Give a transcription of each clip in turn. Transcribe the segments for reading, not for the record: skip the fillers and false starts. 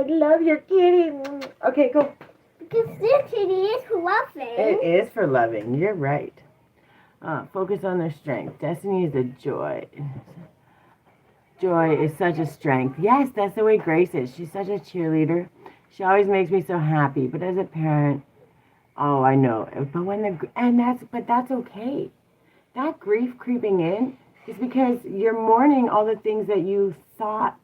I love your kitty. Okay, go. Because this kitty is for loving. It is for loving. You're right. Focus on their strength. Destiny is a joy. Joy is such a strength. Yes, that's the way Grace is. She's such a cheerleader. She always makes me so happy. But as a parent, oh, I know. But that's okay. That grief creeping in is because you're mourning all the things that you thought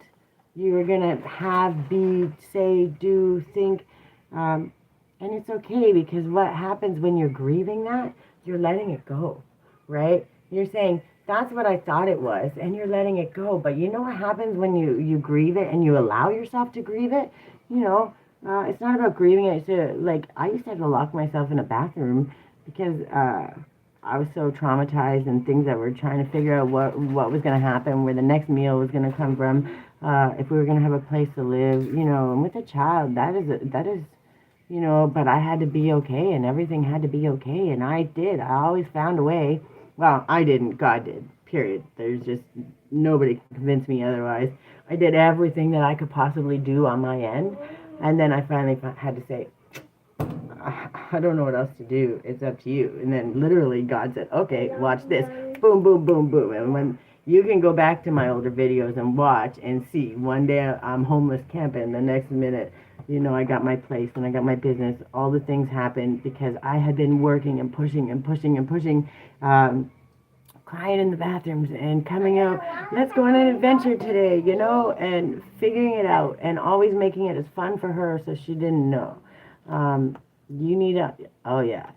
you were gonna have, be, say, do, think, and it's okay, because what happens when you're grieving that, you're letting it go, right? You're saying, that's what I thought it was, and you're letting it go. But you know what happens when you grieve it and you allow yourself to grieve it? It's not about grieving it. I used to have to lock myself in a bathroom because I was so traumatized, and things that were trying to figure out what was going to happen, where the next meal was going to come from, if we were going to have a place to live, and with a child, that is, but I had to be okay, and everything had to be okay, and I did. I always found a way. Well, I didn't. God did. Period. There's just nobody can convince me otherwise. I did everything that I could possibly do on my end, and then I finally had to say, I don't know what else to do. It's up to you. And then literally God said, okay, watch this. Boom, boom, boom, boom. And when you can go back to my older videos and watch and see, one day I'm homeless camping, the next minute, I got my place and I got my business. All the things happened because I had been working and pushing and pushing and pushing, crying in the bathrooms and coming out, let's go on an adventure today, and figuring it out and always making it as fun for her so she didn't know. Oh yeah,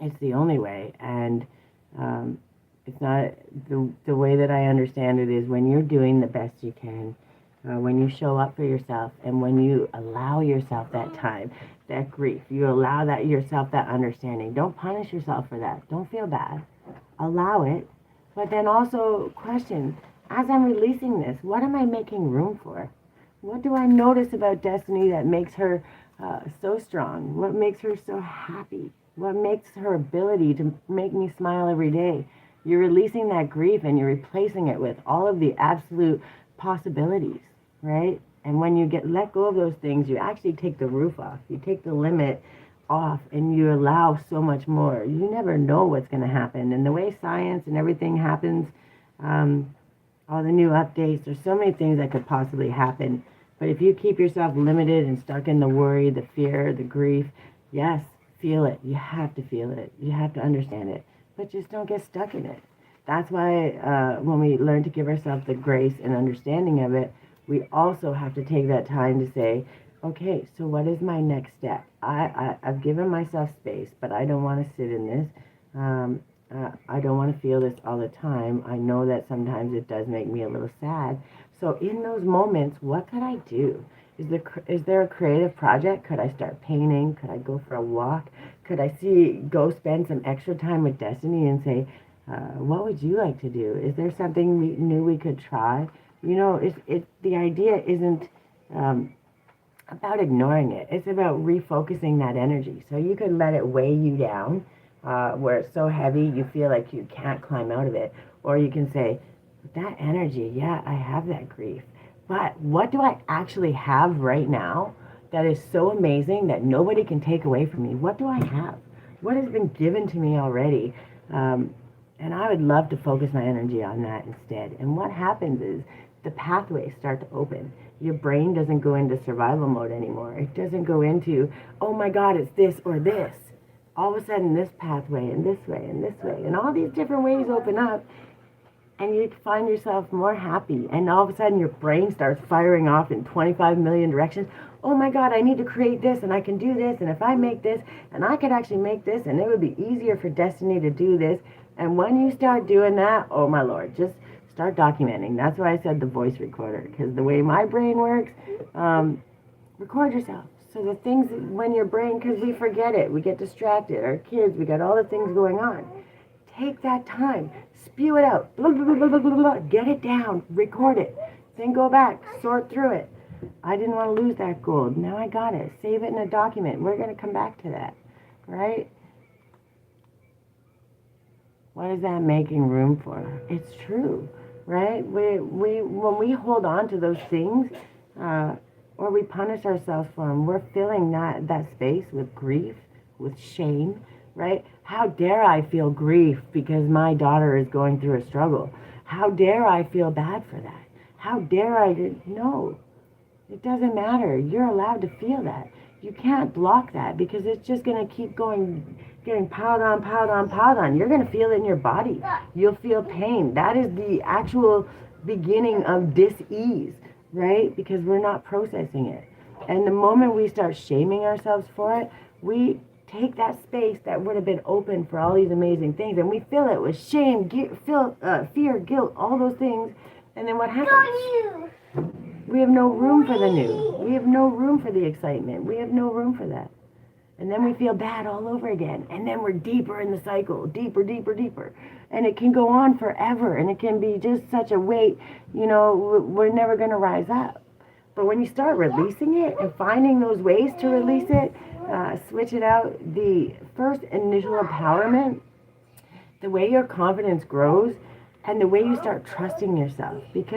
it's the only way. And it's not, the way that I understand it is when you're doing the best you can, when you show up for yourself, and when you allow yourself that time, that grief, you allow yourself that understanding. Don't punish yourself for that. Don't feel bad. Allow it, but then also question, as I'm releasing this, what am I making room for? What do I notice about Destiny that makes her so strong? What makes her so happy? What makes her ability to make me smile every day? You're releasing that grief and you're replacing it with all of the absolute possibilities, right? And when you let go of those things, you actually take the roof off. You take the limit off and you allow so much more. You never know what's going to happen. And the way science and everything happens, all the new updates, there's so many things that could possibly happen. But if you keep yourself limited and stuck in the worry, the fear, the grief, yes, feel it. You have to feel it. You have to understand it. But just don't get stuck in it. That's why when we learn to give ourselves the grace and understanding of it, we also have to take that time to say, okay, so what is my next step? I've given myself space, but I don't want to sit in this. I don't want to feel this all the time. I know that sometimes it does make me a little sad. So in those moments, what could I do? Is there a creative project? Could I start painting? Could I go for a walk? Could I go spend some extra time with Destiny and say, what would you like to do? Is there something new we could try? The idea isn't about ignoring it. It's about refocusing that energy. So you could let it weigh you down, where it's so heavy you feel like you can't climb out of it. Or you can say, that energy, yeah, I have that grief. But what do I actually have right now that is so amazing that nobody can take away from me? What do I have? What has been given to me already? And I would love to focus my energy on that instead. And what happens is the pathways start to open. Your brain doesn't go into survival mode anymore. It doesn't go into, oh my God, it's this or this. All of a sudden, this pathway and this way and this way. And all these different ways open up. And you find yourself more happy. And all of a sudden, your brain starts firing off in 25 million directions. Oh my God, I need to create this, and I can do this, and if I make this, and I could actually make this, and it would be easier for Destiny to do this. And when you start doing that, oh my Lord, just start documenting. That's why I said the voice recorder, because the way my brain works, record yourself. So the things when your brain, because we forget it, we get distracted, our kids, we got all the things going on. Take that time, spew it out, blah, blah, blah, blah, blah, blah, get it down, record it, then go back, sort through it. I didn't want to lose that gold. Now I got it. Save it in a document. We're going to come back to that, right? What is that making room for? It's true, right? When we hold on to those things, or we punish ourselves for them, we're filling that space with grief, with shame, right? How dare I feel grief because my daughter is going through a struggle? How dare I feel bad for that? How dare I? No, it doesn't matter. You're allowed to feel that. You can't block that because it's just going to keep going, getting piled on, piled on, piled on. You're going to feel it in your body. You'll feel pain. That is the actual beginning of dis-ease, right? Because we're not processing it. And the moment we start shaming ourselves for it, we take that space that would have been open for all these amazing things and we fill it with shame, fear, guilt, all those things. And then what happens? We have no room for the new. We have no room for the excitement. We have no room for that. And then we feel bad all over again. And then we're deeper in the cycle, deeper, deeper, deeper. And it can go on forever. And it can be just such a weight, we're never going to rise up. But when you start releasing it and finding those ways to release it, switch it out, the first initial empowerment, the way your confidence grows, and the way you start trusting yourself. Because